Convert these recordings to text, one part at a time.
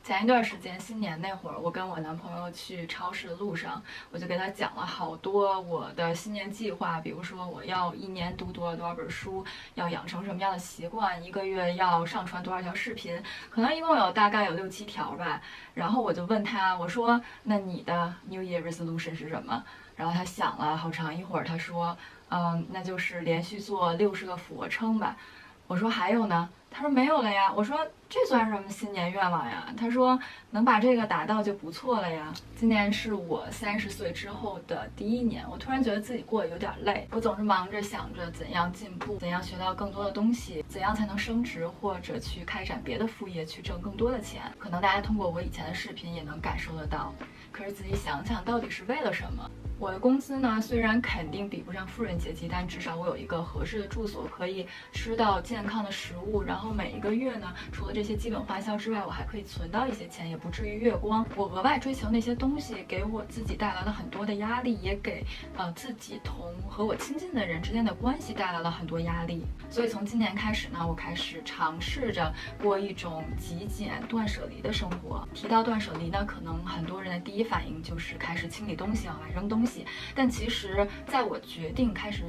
前一段时间新年那会儿，我跟我男朋友去超市的路上，我就给他讲了好多我的新年计划，比如说我要一年读多少本书，要养成什么样的习惯，一个月要上传多少条视频，可能一共有大概有6、7条吧。然后我就问他，我说那你的 New Year Resolution 是什么？然后他想了好长一会儿，他说，那就是连续做60个俯卧撑吧。我说还有呢？他说没有了呀。我说这算什么新年愿望呀？他说能把这个达到就不错了呀。今年是我30岁之后的第一年，我突然觉得自己过得有点累。我总是忙着想着怎样进步，怎样学到更多的东西，怎样才能升职或者去开展别的副业，去挣更多的钱。可能大家通过我以前的视频也能感受得到。可是仔细想想，到底是为了什么？我的工资呢，虽然肯定比不上富人阶级，但至少我有一个合适的住所，可以吃到健康的食物，然后每一个月呢，除了这些基本花销之外，我还可以存到一些钱，也不至于月光。我额外追求那些东西，给我自己带来了很多的压力，也给自己和我亲近的人之间的关系带来了很多压力。所以从今年开始呢，我开始尝试着过一种极简断舍离的生活。提到断舍离呢，可能很多人的第一反应就是开始清理东西，往外扔东西。但其实在我决定开始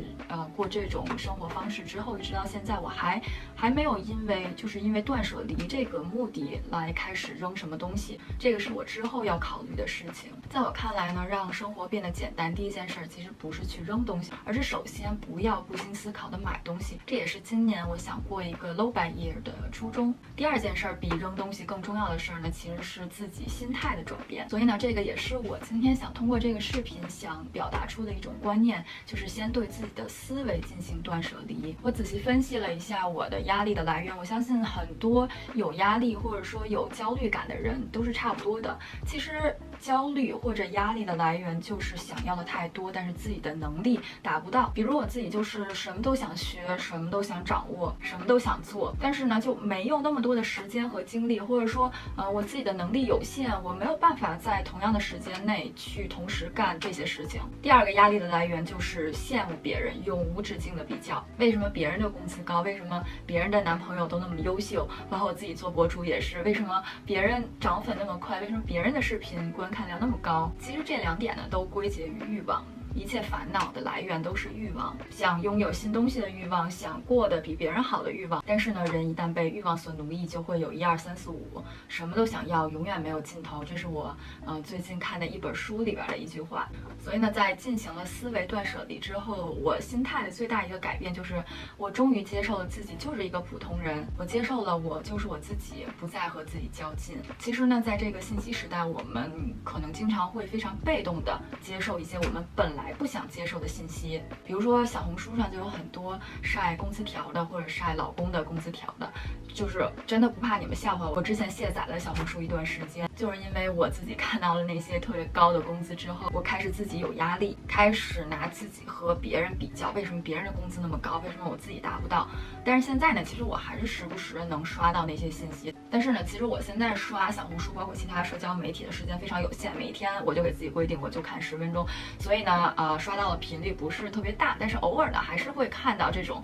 过这种生活方式之后，一直到现在，我还没有因为断舍离这个目的来开始扔什么东西。这个是我之后要考虑的事情。在我看来呢，让生活变得简单，第一件事其实不是去扔东西，而是首先不要不经思考的买东西。这也是今年我想过一个 low buy year 的初衷。第二件事比扔东西更重要的事呢，其实是自己心态的转变。所以呢，这个也是我今天想通过这个视频想表达出的一种观念，就是先对自己的思维进行断舍离。我仔细分析了一下我的压力的来源，我相信很多有压力或者说有焦虑感的人都是差不多的。其实焦虑或者压力的来源就是想要的太多，但是自己的能力达不到。比如我自己就是什么都想学，什么都想掌握，什么都想做，但是呢就没有那么多的时间和精力，或者说我自己的能力有限，我没有办法在同样的时间内去同时干这些事情。第二个压力的来源就是羡慕别人，永无止境的比较。为什么别人的工资高？为什么别人的男朋友都那么优秀？包括我自己做博主也是，为什么别人涨粉那么快？为什么别人的视频观看量那么高？其实这2点呢，都归结于欲望。一切烦恼的来源都是欲望，想拥有新东西的欲望，想过得比别人好的欲望。但是呢，人一旦被欲望所奴役，就会有1、2、3、4、5，什么都想要，永远没有尽头。这是我最近看的一本书里边的一句话。所以呢，在进行了思维断舍离之后，我心态的最大一个改变就是，我终于接受了自己就是一个普通人，我接受了我就是我自己，不再和自己较劲。其实呢，在这个信息时代，我们可能经常会非常被动的接受一些我们本来不想接受的信息，比如说小红书上就有很多晒工资条的，或者晒老公的工资条的，就是真的不怕你们笑话。我之前卸载了小红书一段时间，就是因为我自己看到了那些特别高的工资之后，我开始自己有压力，开始拿自己和别人比较，为什么别人的工资那么高，为什么我自己达不到？但是现在呢，其实我还是时不时能刷到那些信息，但是呢，其实我现在刷小红书包括其他社交媒体的时间非常有限，每一天我就给自己规定我就看10分钟，所以呢刷到的频率不是特别大，但是偶尔呢还是会看到这种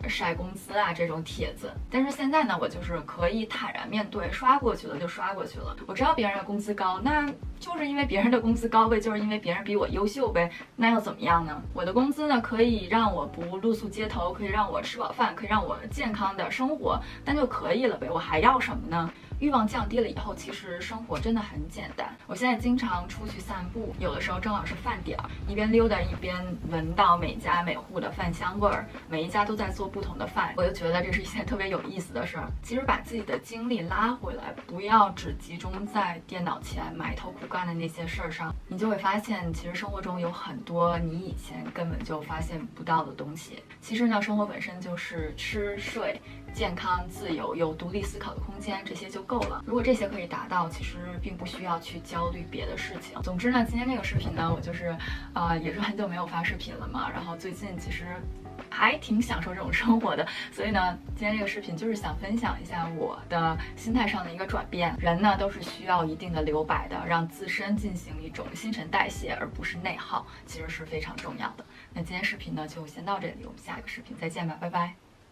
晒工资啊这种帖子。但是现在呢，我就是可以坦然面对，刷过去了就刷过去了。我知道别人的工资高，那就是因为别人的工资高呗，就是因为别人比我优秀呗，那又怎么样呢？我的工资呢，可以让我不露宿街头，可以让我吃饱饭，可以让我健康的生活，那就可以了呗，我还要什么呢？欲望降低了以后，其实生活真的很简单。我现在经常出去散步，有的时候正好是饭点儿，一边溜达一边闻到每家每户的饭香味儿，每一家都在做不同的饭，我就觉得这是一件特别有意思的事儿。其实把自己的精力拉回来，不要只集中在电脑前埋头苦干的那些事儿上，你就会发现，其实生活中有很多你以前根本就发现不到的东西。其实呢，生活本身就是吃睡、健康、自由、有独立思考的空间，这些就够了。如果这些可以达到，其实并不需要去焦虑别的事情。总之呢，今天这个视频呢，我就是也是很久没有发视频了嘛，然后最近其实还挺享受这种生活的，所以呢，今天这个视频就是想分享一下我的心态上的一个转变。人呢都是需要一定的留白的，让自身进行一种新陈代谢，而不是内耗，其实是非常重要的。那今天视频呢就先到这里，我们下一个视频再见吧，拜拜。